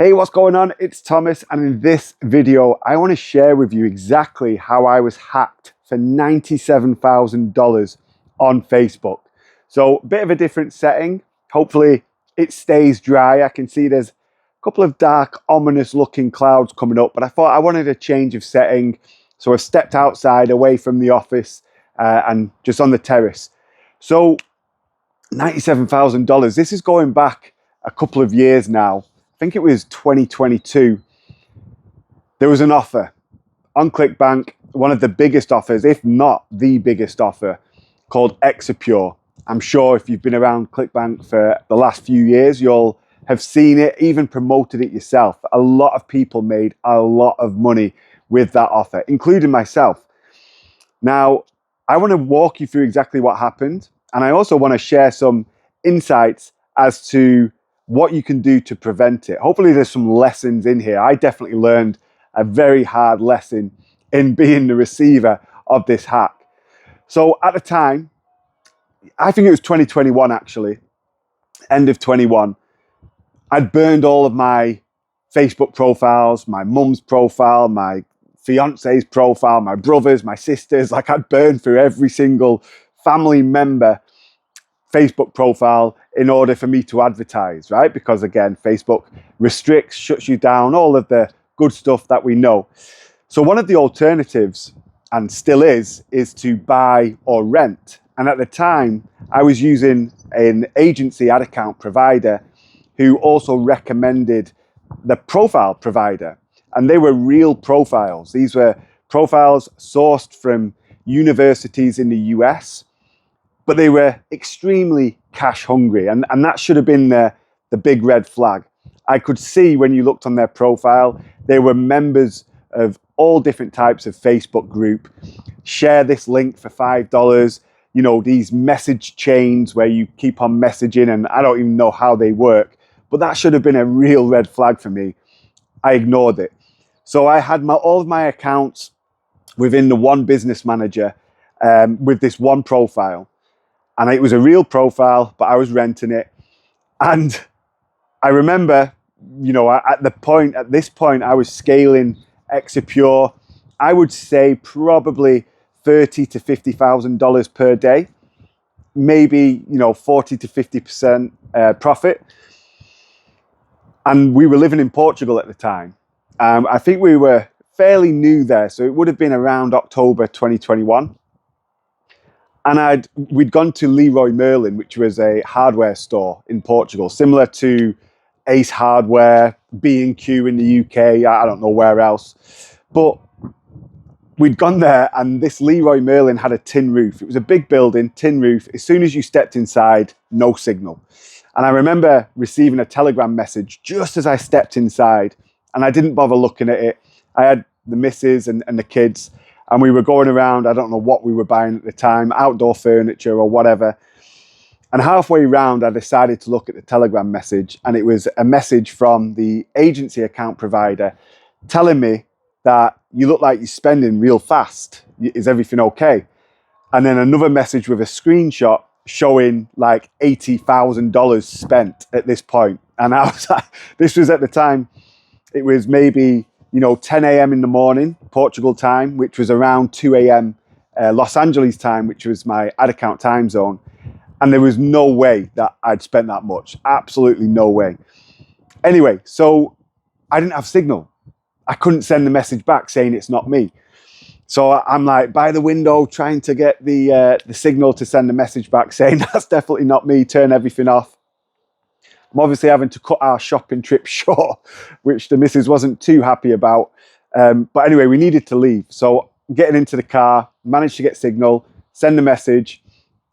Hey, what's going on? It's Thomas, and in this video, I want to share with you exactly how I was hacked for $97,000 on Facebook. So, a bit of a different setting. Hopefully, it stays dry. I can see there's a couple of dark, ominous looking clouds coming up, but I thought I wanted a change of setting. So, I stepped outside away from the office and just on the terrace. So, $97,000. This is going back a couple of years now. I think it was 2022. There was an offer on ClickBank, one of the biggest offers, if not the biggest offer, called Exipure. I'm sure if you've been around ClickBank for the last few years, you'll have seen it, even promoted it yourself. A lot of people made a lot of money with that offer, including myself. Now, I want to walk you through exactly what happened. And I also want to share some insights as to what you can do to prevent it. Hopefully there's some lessons in here. I definitely learned a very hard lesson in being the receiver of this hack. So at the time, I think it was 2021 actually, end of 21, I'd burned all of my Facebook profiles, my mum's profile, my fiance's profile, my brothers, my sisters. Like I'd burned through every single family member Facebook profile in order for me to advertise, right? Because again, Facebook restricts, shuts you down, all of the good stuff that we know. So one of the alternatives, and still is to buy or rent. And at the time, I was using an agency ad account provider who also recommended the profile provider. And they were real profiles. These were profiles sourced from universities in the US, but they were extremely cash hungry. And that should have been the big red flag. I could see when you looked on their profile, they were members of all different types of Facebook group. Share this link for $5. You know, these message chains where you keep on messaging, and I don't even know how they work, but that should have been a real red flag for me. I ignored it. So I had all of my accounts within the one business manager with this one profile. And it was a real profile, but I was renting it. And I remember, you know, at this point, I was scaling Exipure. I would say probably $30,000 to $50,000 per day, maybe, you know, 40 to 50% profit. And we were living in Portugal at the time. I think we were fairly new there, so it would have been around October 2021. And we'd gone to Leroy Merlin, which was a hardware store in Portugal, similar to Ace Hardware, B&Q in the UK, I don't know where else. But we'd gone there, and this Leroy Merlin had a tin roof. It was a big building, tin roof. As soon as you stepped inside, no signal. And I remember receiving a Telegram message just as I stepped inside, and I didn't bother looking at it. I had the missus and the kids, and we were going around, I don't know what we were buying at the time, outdoor furniture or whatever. And halfway around, I decided to look at the Telegram message, and it was a message from the agency account provider telling me that you look like you're spending real fast. Is everything okay? And then another message with a screenshot showing like $80,000 spent at this point. And I was like, this was at the time, it was maybe, you know, 10 a.m. in the morning, Portugal time, which was around 2 a.m. Los Angeles time, which was my ad account time zone. And there was no way that I'd spent that much. Absolutely no way. Anyway, so I didn't have signal. I couldn't send the message back saying it's not me. So I'm like by the window trying to get the signal to send the message back saying that's definitely not me, turn everything off. I'm obviously having to cut our shopping trip short, which the missus wasn't too happy about. But anyway, we needed to leave. So getting into the car, managed to get signal, send a message,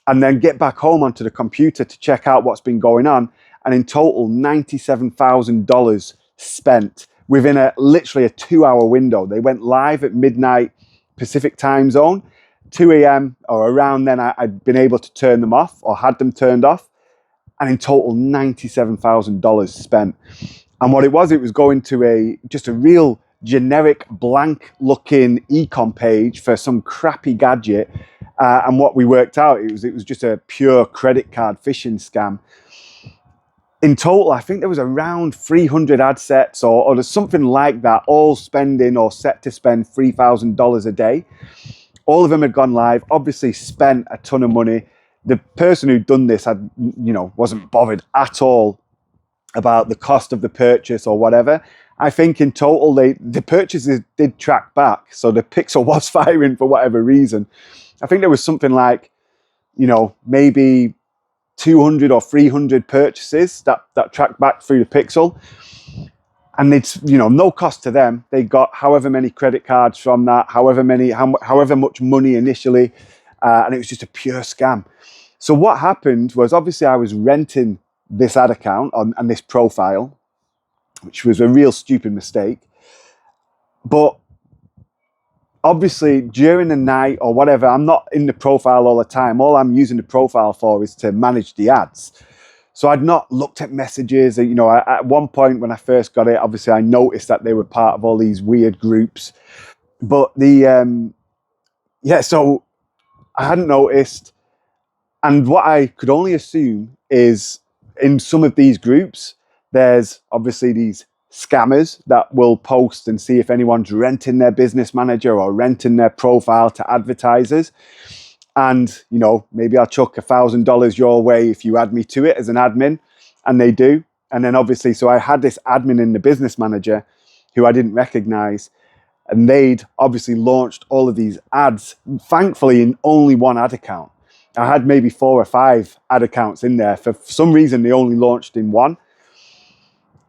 and then get back home onto the computer to check out what's been going on. And in total, $97,000 spent within literally a 2-hour window. They went live at midnight Pacific time zone, 2 a.m. or around then I'd been able to turn them off or had them turned off. And in total, $97,000 spent. And what it was going to just a real generic blank looking e-com page for some crappy gadget. And what we worked out, it was just a pure credit card phishing scam. in total, I think there was around 300 ad sets or there's something like that, all spending or set to spend $3,000 a day. All of them had gone live, obviously spent a ton of money. The person who'd done this had, wasn't bothered at all about the cost of the purchase or whatever. I think in total, the purchases did track back. So the pixel was firing for whatever reason. I think there was something like, maybe 200 or 300 purchases that tracked back through the pixel. And it's, no cost to them. They got however many credit cards from that, however much money initially. And it was just a pure scam. So what happened was, obviously I was renting this ad account and this profile, which was a real stupid mistake. But obviously during the night or whatever, I'm not in the profile all the time. All I'm using the profile for is to manage the ads. So I'd not looked at messages. At one point when I first got it, obviously I noticed that they were part of all these weird groups. But so I hadn't noticed. And what I could only assume is in some of these groups, there's obviously these scammers that will post and see if anyone's renting their business manager or renting their profile to advertisers. And, maybe I'll chuck $1,000 your way if you add me to it as an admin. And they do. And then obviously, so I had this admin in the business manager who I didn't recognize. And they'd obviously launched all of these ads, thankfully in only one ad account. I had maybe 4 or 5 ad accounts in there. For some reason, they only launched in one.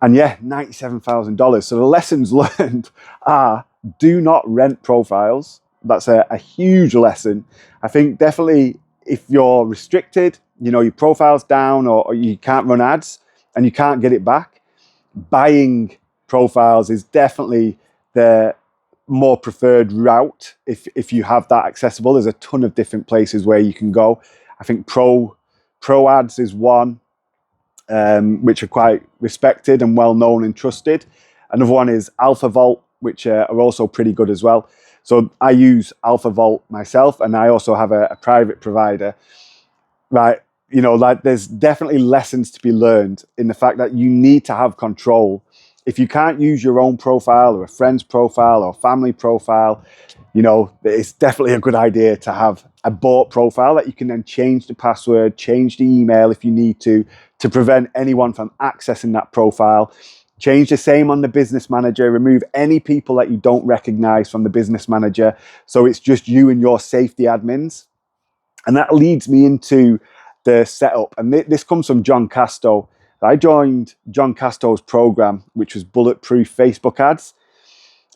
And yeah, $97,000. So the lessons learned are, do not rent profiles. That's a huge lesson. I think definitely if you're restricted, your profile's down or you can't run ads and you can't get it back, buying profiles is definitely the more preferred route if you have that accessible. There's a ton of different places where you can go. I think Pro Ads is one, which are quite respected and well known and trusted. Another one is AlphaVault, which are also pretty good as well. So I use AlphaVault myself, and I also have a private provider, right? There's definitely lessons to be learned in the fact that you need to have control. If you can't use your own profile or a friend's profile or family profile, it's definitely a good idea to have a bought profile that you can then change the password, change the email if you need to prevent anyone from accessing that profile. Change the same on the business manager, remove any people that you don't recognize from the business manager. So it's just you and your safety admins. And that leads me into the setup. And this comes from John Casto. I joined John Casto's program, which was Bulletproof Facebook Ads,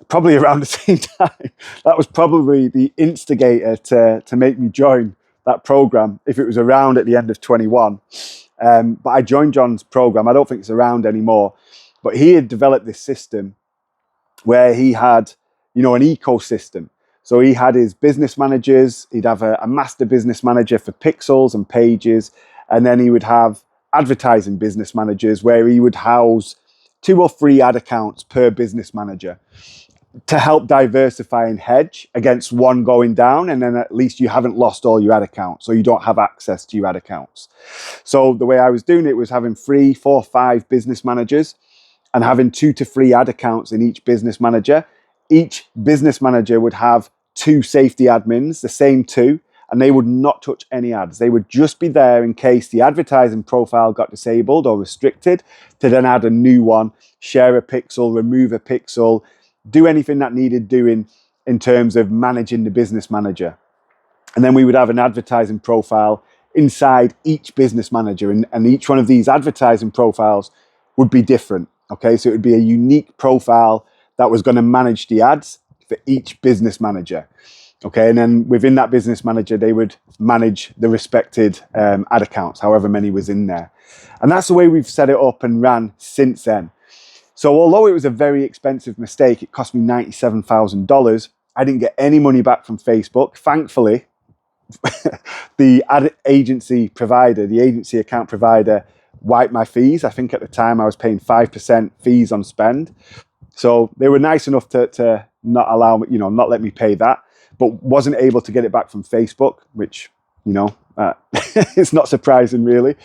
probably around the same time. That was probably the instigator to make me join that program if it was around at the end of 21. But I joined John's program. I don't think it's around anymore. But he had developed this system where he had, an ecosystem. So he had his business managers. He'd have a master business manager for pixels and pages. And then he would have advertising business managers where he would house 2 or 3 ad accounts per business manager to help diversify and hedge against one going down. And then at least you haven't lost all your ad accounts, so you don't have access to your ad accounts. So the way I was doing it was having 3, 4, 5 business managers and having 2 to 3 ad accounts in each business manager. Each business manager would have 2 safety admins, the same 2, and they would not touch any ads. They would just be there in case the advertising profile got disabled or restricted to then add a new one, share a pixel, remove a pixel, do anything that needed doing in terms of managing the business manager. And then we would have an advertising profile inside each business manager, and each one of these advertising profiles would be different. Okay, so it would be a unique profile that was going to manage the ads for each business manager. Okay, and then within that business manager, they would manage the respected ad accounts, however many was in there. And that's the way we've set it up and ran since then. So although it was a very expensive mistake, it cost me $97,000. I didn't get any money back from Facebook. Thankfully, the ad agency provider, the agency account provider, wiped my fees. I think at the time I was paying 5% fees on spend. So they were nice enough to not allow me, not let me pay that, but wasn't able to get it back from Facebook, which, it's not surprising really.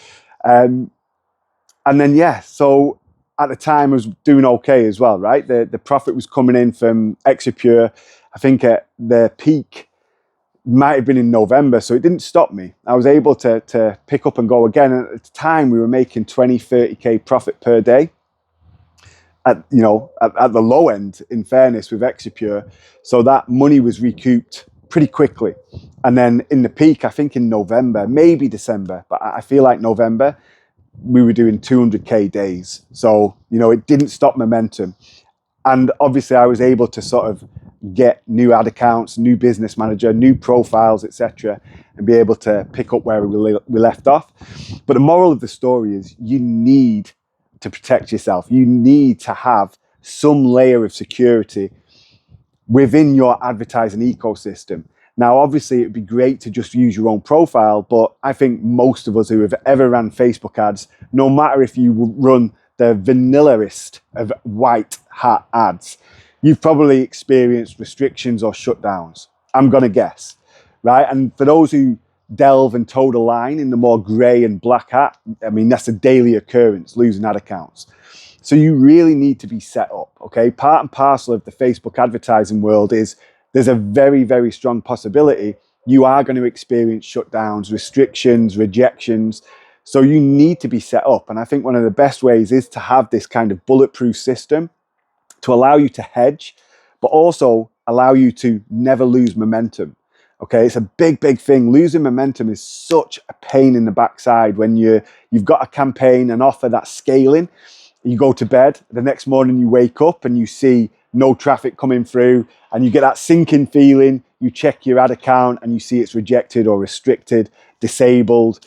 And then, yeah, so at the time I was doing okay as well, right? The profit was coming in from Exipure. I think at the peak might have been in November, so it didn't stop me. I was able to pick up and go again. And at the time, we were making 20, 30K profit per day. At the low end, in fairness, with Exipure. So that money was recouped pretty quickly. And then in the peak, I think in November, maybe December, but I feel like November, we were doing 200K days. So, it didn't stop momentum. And obviously I was able to sort of get new ad accounts, new business manager, new profiles, etc., and be able to pick up where we left off. But the moral of the story is you need to protect yourself. You need to have some layer of security within your advertising ecosystem. Now, obviously, it'd be great to just use your own profile, but I think most of us who have ever ran Facebook ads, no matter if you run the vanillist of white hat ads, you've probably experienced restrictions or shutdowns, I'm going to guess, right? And for those who delve and toe the line in the more grey and black hat, I mean, that's a daily occurrence, losing ad accounts. So you really need to be set up, okay? Part and parcel of the Facebook advertising world is there's a very, very strong possibility you are going to experience shutdowns, restrictions, rejections. So you need to be set up. And I think one of the best ways is to have this kind of bulletproof system to allow you to hedge, but also allow you to never lose momentum. Okay, it's a big, big thing. Losing momentum is such a pain in the backside when you've got a campaign, an offer that's scaling. You go to bed, the next morning you wake up and you see no traffic coming through and you get that sinking feeling. You check your ad account and you see it's rejected or restricted, disabled,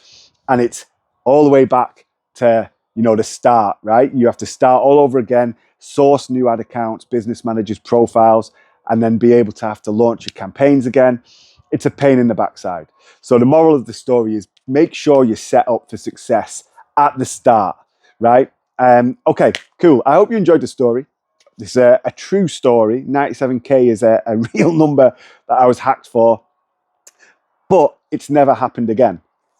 and it's all the way back to the start, right? You have to start all over again, source new ad accounts, business managers, profiles, and then be able to have to launch your campaigns again. It's a pain in the backside. So the moral of the story is make sure you're set up for success at the start, right? Okay, cool. I hope you enjoyed the story. It's a true story. 97K is a real number that I was hacked for, but it's never happened again.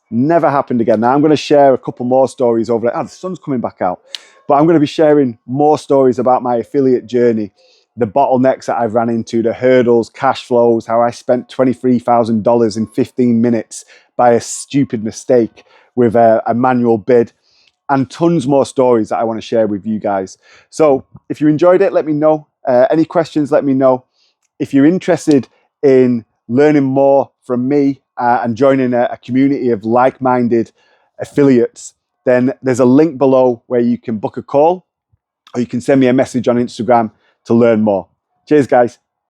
Never happened again. Now I'm going to share a couple more stories over there. The sun's coming back out, but I'm going to be sharing more stories about my affiliate journey, the bottlenecks that I've ran into, the hurdles, cash flows, how I spent $23,000 in 15 minutes by a stupid mistake with a manual bid, and tons more stories that I want to share with you guys. So if you enjoyed it, let me know. Any questions, let me know. If you're interested in learning more from me and joining a community of like-minded affiliates, then there's a link below where you can book a call or you can send me a message on Instagram to learn more. Cheers, guys.